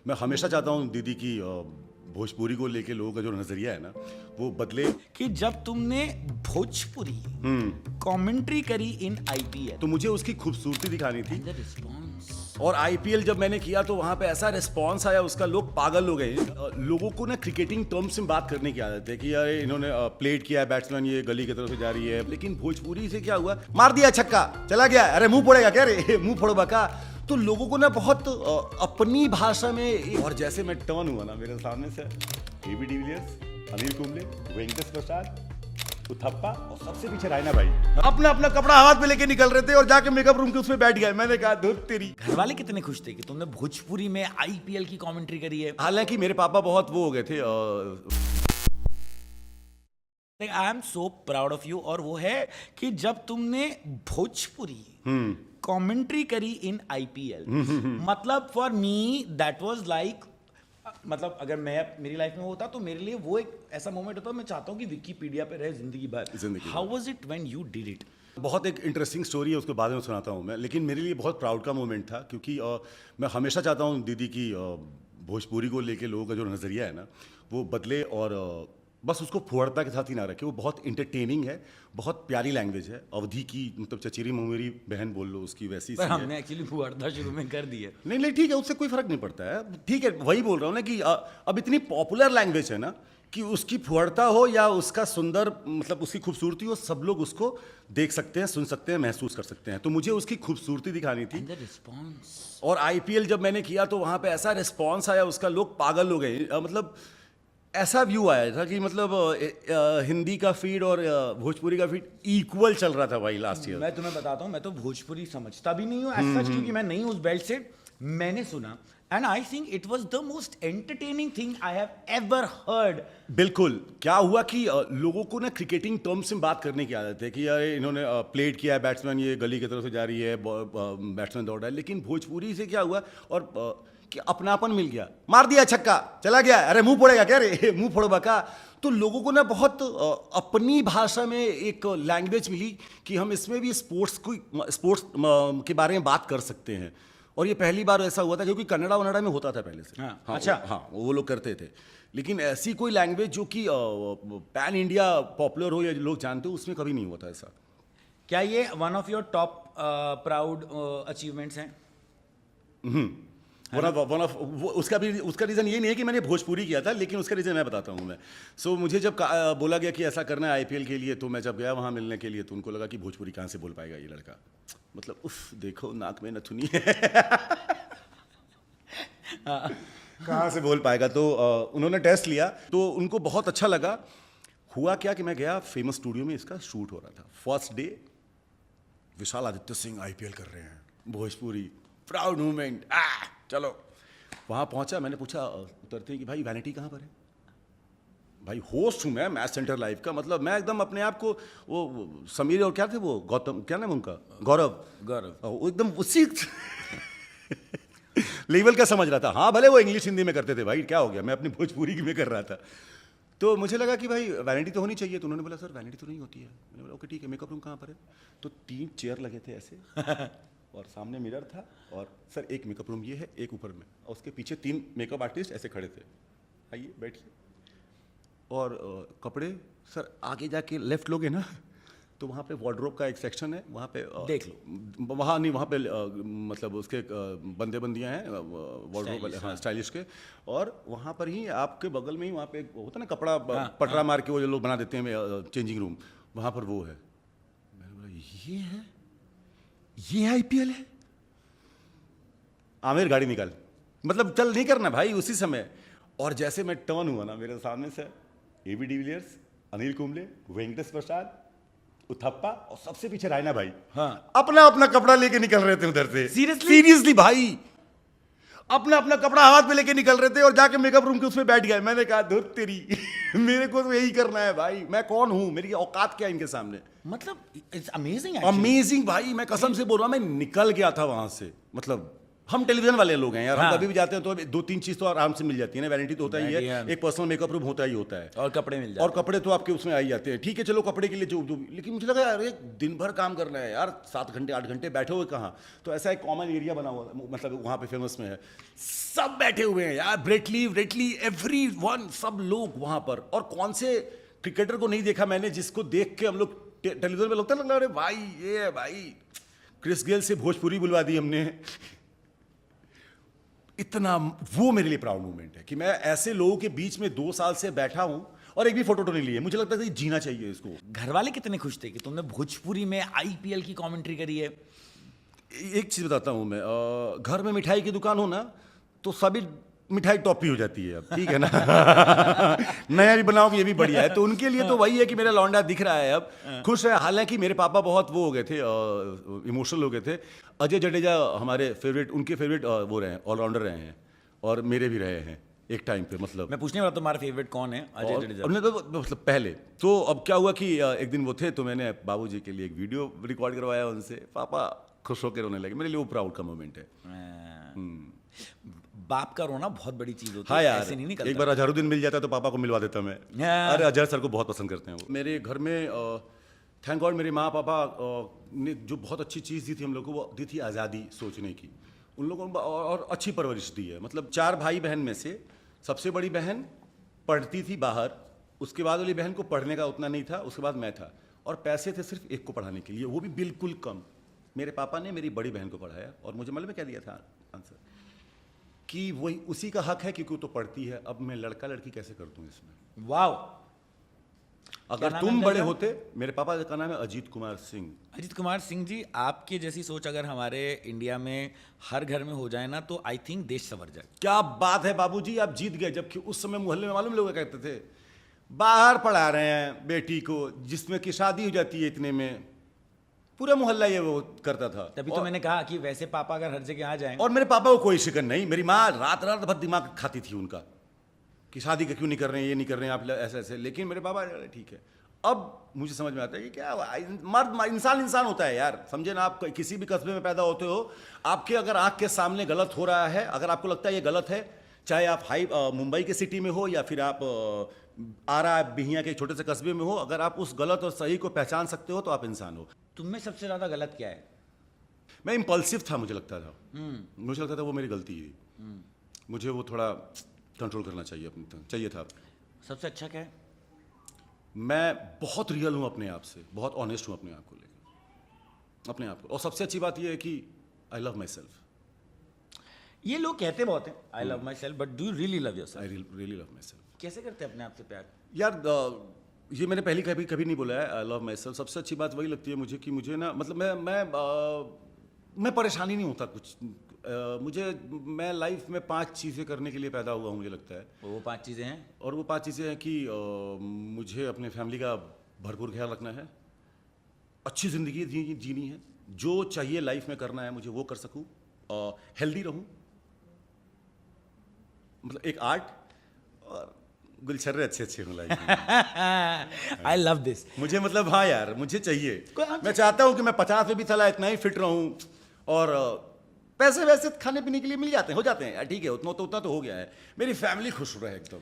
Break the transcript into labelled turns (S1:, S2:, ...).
S1: मैं हमेशा चाहता हूँ दीदी की भोजपुरी को लेके लोगों का जो नजरिया है ना वो बदले।
S2: कि जब तुमने भोजपुरी कमेंट्री करी इन आईपीएल
S1: तो मुझे उसकी खूबसूरती दिखानी थी,
S2: द रिस्पॉन्स
S1: और आईपीएल जब मैंने किया तो वहां पे ऐसा रिस्पांस आया उसका, लोग पागल हो गए। लोगों को ना क्रिकेटिंग टर्म्स में बात करने की आदत है कि यार इन्होंने प्लेट किया है, बैट्समैन ये गली की तरफ से जा रही है, लेकिन भोजपुरी से क्या हुआ, मार दिया छक्का चला गया, अरे मुंह फोड़ेगा क्या रे मुंह फोड़ो बका। तो लोगों को ना बहुत अपनी भाषा में, और जैसे मैं टर्न हुआ ना मेरे सामने से एबी डिविलियर्स, अनिल कुंबले, वेंकटेश प्रसाद, उथप्पा और सबसे पीछे रायना भाई अपना अपना कपड़ा हाथ में लेके निकल रहे थे और जाके मेकअप रूम के उसमें बैठ गए। मैंने कहा धुत तेरी।
S2: घर वाले कितने खुश थे कि तुमने भोजपुरी में आईपीएल की कमेंट्री करी है।
S1: हालांकि मेरे पापा बहुत वो हो गए थे
S2: I am so proud of you. और वो है कि जब तुमने भोजपुरी कमेंट्री करी इन आईपीएल, मतलब for me that was like, मतलब अगर मैं मेरी लाइफ में होता तो मेरे लिए वो एक ऐसा मोमेंट होता, मैं चाहता हूँ कि विकिपीडिया पे रहे जिंदगी भर। How was it when you did it?
S1: बहुत एक इंटरेस्टिंग स्टोरी है, उसके बाद में सुनाता हूँ मैं, लेकिन मेरे लिए बहुत प्राउड का मोमेंट था क्योंकि मैं हमेशा चाहता हूँ दीदी की भोजपुरी को लेके लोगों का जो नज़रिया है ना वो बदले, और बस उसको फुहड़ता के साथ ही ना रखे। वो बहुत इंटरटेनिंग है, बहुत प्यारी लैंग्वेज है, अवधि की मतलब चचेरी ममेरी बहन बोल लो उसकी वैसी
S2: पर हमने एक्चुअली फुहड़ता शुरू में कर दिया।
S1: नहीं ठीक है, उससे कोई फर्क नहीं पड़ता है, ठीक है, वही बोल रहा हूँ ना कि अब इतनी पॉपुलर लैंग्वेज है ना कि उसकी फुहड़ता हो या उसका सुंदर मतलब उसकी खूबसूरती हो, सब लोग उसको देख सकते हैं, सुन सकते हैं, महसूस कर सकते हैं। तो मुझे उसकी खूबसूरती दिखानी थी,
S2: द रिस्पॉन्स।
S1: और आईपीएल जब मैंने किया तो वहाँ पे ऐसा रिस्पॉन्स आया उसका, लोग पागल हो गए। मतलब ऐसा व्यू आया था कि मतलब हिंदी का फीड और भोजपुरी का फीड इक्वल चल रहा था भाई लास्ट ईयर।
S2: मैं तुम्हें बताता हूँ, मैं तो भोजपुरी समझता भी नहीं हूँ एज सच, क्योंकि मैं नहीं उस बेल्ट से। मैंने सुना and I think it was the most entertaining thing I have ever heard.
S1: बिल्कुल, क्या हुआ कि लोगों को ना क्रिकेटिंग टर्म्स में बात करने की आदत है कि यार इन्होंने प्लेट किया है, बैट्समैन ये गली की तरफ से जा रही है, बैट्समैन दौड़ रहा है, लेकिन भोजपुरी से क्या हुआ और कि अपनापन मिल गया, मार दिया छक्का चला गया, अरे मुंह फोड़ेगा क्या रे मुंह फोड़ो बका। तो लोगों को ना बहुत अपनी भाषा में एक लैंग्वेज मिली कि हम इसमें भी स्पोर्ट्स के बारे में बात कर सकते हैं। और ये पहली बार ऐसा हुआ था क्योंकि कन्नड़ा वन्नड़ा में होता था पहले से।
S2: हाँ,
S1: अच्छा हाँ, वो लोग करते थे, लेकिन ऐसी कोई लैंग्वेज जो कि पैन इंडिया पॉपुलर हो या लोग जानते हो, उसमें कभी नहीं हुआ था ऐसा।
S2: क्या ये one of your top proud achievements हैं?
S1: उसका रीज़न ये नहीं है कि मैंने भोजपुरी किया था, लेकिन उसका रीज़न मैं बताता हूँ मैं। मुझे जब बोला गया कि ऐसा करना है आईपीएल के लिए, तो मैं जब गया वहाँ मिलने के लिए तो उनको लगा कि भोजपुरी कहाँ से बोल पाएगा ये लड़का, मतलब उफ देखो नाक में नथुनी है कहाँ से बोल पाएगा। तो उन्होंने टेस्ट लिया तो उनको बहुत अच्छा लगा। हुआ क्या कि मैं गया, फेमस स्टूडियो में इसका शूट हो रहा था, फर्स्ट डे विशाल आदित्य सिंह आईपीएल कर रहे हैं, भोजपुरी प्राउड मूवमेंट, चलो वहाँ पहुँचा। मैंने पूछा उतरते ही कि भाई वैनिटी कहाँ पर है? भाई होस्ट हूँ मैं मैच सेंटर लाइव का, मतलब मैं एकदम अपने आप को वो समीर और क्या थे वो गौतम, क्या नाम उनका, गौरव वो एकदम उसी लेवल का समझ रहा था। हाँ भले वो इंग्लिश हिंदी में करते थे, भाई क्या हो गया, मैं अपनी भोजपुरी में कर रहा था। तो मुझे लगा कि भाई वैनिटी तो होनी चाहिए, तो उन्होंने बोला सर वैनिटी तो नहीं होती है। मैंने बोला ओके ठीक है, मेकअप रूम कहाँ पर है? तो 3 चेयर लगे थे ऐसे और सामने मिरर था, और सर एक मेकअप रूम ये है, एक ऊपर में, और उसके पीछे 3 मेकअप आर्टिस्ट ऐसे खड़े थे, आइए बैठिए। और कपड़े सर आगे जाके लेफ्ट लोगे ना तो वहाँ पे वार्डरोब का एक सेक्शन है, वहाँ पे
S2: देख लो।
S1: वहाँ नहीं, वहाँ पे मतलब उसके बंदे बंदियाँ हैं वार्डरोब वाले, हाँ स्टाइलिश के, और वहाँ पर ही आपके बगल में ही वहाँ पे होता ना कपड़ा पटरा मार के वो जो लोग बना देते हैं चेंजिंग रूम, वहाँ पर वो है। मैंने बोला ये है, ये आईपीएल है? आमिर गाड़ी निकाल, मतलब चल नहीं करना भाई उसी समय। और जैसे मैं टर्न हुआ ना मेरे सामने से एबी डिविलियर्स, अनिल कुंबले, वेंकटेश प्रसाद, उथप्पा और सबसे पीछे रायना भाई अपना अपना कपड़ा लेके निकल रहे थे उधर से। सीरियसली भाई अपना अपना कपड़ा हाथ में लेके निकल रहे थे और जाके मेकअप रूम के उसमें बैठ गए। मैंने कहा धुत तेरी मेरे को तो यही करना है भाई, मैं कौन हूं, मेरी औकात क्या इनके सामने।
S2: मतलब इट्स अमेजिंग,
S1: अमेजिंग भाई, मैं कसम से बोल रहा हूं, मैं निकल गया था वहां से, मतलब हम टेलीविजन वाले लोग हैं यार,
S2: हाँ।
S1: हम कभी भी जाते हैं तो 2-3 चीज तो आराम से मिल जाती है ना, वैनिटी तो होता ही
S2: Vanity,
S1: है,
S2: हाँ।
S1: एक पर्सनल मेकअप रूम होता ही होता है,
S2: और कपड़े मिल जाते
S1: और कपड़े तो आपके उसमें आ ही जाते हैं। ठीक है चलो कपड़े के लिए जो लेकिन मुझे लगा यार एक दिन भर काम करना है यार, 7 घंटे 8 घंटे बैठे हुए कहाँ, तो ऐसा एक कॉमन एरिया बना हुआ, मतलब वहाँ पे फेमस में है, सब बैठे हुए हैं यार, ब्रेटली एवरीवन, सब लोग वहाँ पर। और कौन से क्रिकेटर को नहीं देखा मैंने जिसको देख के हम लोग टेलीविजन में लगता है, अरे भाई ये है भाई, क्रिस गेल से भोजपुरी बुलवा दी हमने। इतना वो मेरे लिए प्राउड मोमेंट है कि मैं ऐसे लोगों के बीच में 2 साल से बैठा हूं और एक भी फोटो तो नहीं ली है। मुझे लगता है कि जीना चाहिए इसको।
S2: घर वाले कितने खुश थे कि तुमने भोजपुरी में आईपीएल की कमेंट्री करी है?
S1: एक चीज बताता हूं मैं, घर में मिठाई की दुकान हो ना तो सभी मिठाई टॉपी हो जाती है अब, ठीक है ना। नया भी बनाओगे ये भी बढ़िया है, तो उनके लिए तो वही है कि मेरा लौंडा दिख रहा है अब, खुश है। हालांकि मेरे पापा बहुत वो हो गए थे, इमोशनल हो गए थे। अजय जडेजा हमारे फेवरेट, उनके फेवरेट वो रहे हैं, ऑलराउंडर रहे हैं, और मेरे भी रहे हैं एक टाइम पे। मतलब
S2: मैं पूछने वाला तुम्हारा फेवरेट कौन है? अजय जडेजा।
S1: हमने तो मतलब पहले तो, अब क्या हुआ कि एक दिन वो थे तो मैंने बाबूजी के लिए एक वीडियो रिकॉर्ड करवाया उनसे, पापा खुश होकर रोने लगे। मेरे लिए वो प्राउड का मोमेंट है।
S2: बाप का रोना बहुत बड़ी चीज होती
S1: हाँ
S2: है,
S1: यार,
S2: ऐसे नहीं निकलता।
S1: एक बार अजहरुद्दीन मिल जाता तो पापा को मिलवा देता मैं।
S2: हाँ।
S1: अरे अजहर सर को बहुत पसंद करते हैं वो। मेरे घर में थैंक गॉड मेरे माँ पापा ने जो बहुत अच्छी चीज़ दी थी हम लोग को, वो दी थी आज़ादी सोचने की। उन लोगों को और अच्छी परवरिश दी है। मतलब 4 भाई बहन में से सबसे बड़ी बहन पढ़ती थी बाहर, उसके बाद वाली बहन को पढ़ने का उतना नहीं था, उसके बाद मैं था, और पैसे थे सिर्फ एक को पढ़ाने के लिए, वो भी बिल्कुल कम। मेरे पापा ने मेरी बड़ी बहन को पढ़ाया, और मुझे मालूम है क्या दिया था आंसर, कि वही उसी का हक है क्योंकि वो तो पढ़ती है। अब मैं लड़का लड़की कैसे कर दूं इसमें?
S2: वाह।
S1: अगर
S2: नाम
S1: तुम
S2: है
S1: बड़े
S2: उनका?
S1: होते, मेरे पापा का नाम है अजीत कुमार सिंह।
S2: अजीत कुमार सिंह जी, आपकी जैसी सोच अगर हमारे इंडिया में हर घर में हो जाए ना, तो आई थिंक देश संवर जाए।
S1: क्या बात है बाबूजी, आप जीत गए। जबकि उस समय मोहल्ले में मालूम लोग कहते थे बाहर पढ़ा रहे हैं बेटी को, जिसमें कि शादी हो जाती है इतने में, पूरा मोहल्ला ये वो करता था।
S2: तभी तो मैंने कहा कि वैसे पापा अगर हर जगह आ जाएं।
S1: और मेरे पापा को कोई शिकन नहीं, मेरी माँ रात रात भर दिमाग खाती थी उनका कि शादी का क्यों नहीं कर रहे हैं, ये नहीं कर रहे हैं आप ऐसे ऐसे। लेकिन मेरे पापा ठीक है। अब मुझे समझ में आता है कि क्या मर्द इंसान होता है यार, समझे ना। आप किसी भी कस्बे में पैदा होते हो, आपके अगर आंख के सामने गलत हो रहा है, अगर आपको लगता है ये गलत है, चाहे आप मुंबई के सिटी में हो या फिर आप आरा बिहिया के छोटे से कस्बे में हो, अगर आप उस गलत और सही को पहचान सकते हो तो आप इंसान हो।
S2: तुम में सबसे ज्यादा गलत क्या है?
S1: मैं इम्पल्सिव था, मुझे लगता था। मुझे लगता था वो मेरी गलती है। मुझे वो थोड़ा कंट्रोल करना चाहिए था।
S2: सबसे अच्छा क्या है?
S1: मैं बहुत रियल हूँ अपने आप से, बहुत ऑनेस्ट हूँ अपने आप को लेकर, अपने आप को। और सबसे अच्छी बात यह है कि आई लव माई सेल्फ।
S2: ये लोग कहते बहुत हैं I love my self, but do you really love your
S1: I
S2: self?
S1: Really love my self.
S2: कैसे करते हैं अपने आप से प्यार?
S1: यार ये मैंने पहले कभी नहीं बोला है आई लव माई सेल्फ। सबसे अच्छी बात वही लगती है मुझे कि मुझे ना, मतलब मैं परेशानी नहीं होता कुछ। मैं लाइफ में 5 चीज़ें करने के लिए पैदा हुआ हूँ, मुझे लगता है।
S2: वो 5 चीजें हैं?
S1: और वो 5 चीज़ें हैं कि मुझे अपने फैमिली का भरपूर ख्याल रखना है, अच्छी ज़िंदगी जीनी है, जो चाहिए लाइफ में करना है मुझे वो कर सकूँ, हेल्दी रहूँ, मतलब एक आर्ट, और गुलछर्रे अच्छे हों लाइफ में।
S2: I love this.
S1: मुझे मतलब हाँ यार, मुझे चाहिए।
S2: कोई-
S1: मैं चाहता हूँ कि मैं 50 में भी चला इतना ही फिट रहूँ, और पैसे वैसे खाने पीने के लिए मिल जाते हैं, हो जाते हैं यार, ठीक है, उतना तो हो गया है। मेरी फैमिली खुश रहे एकदम।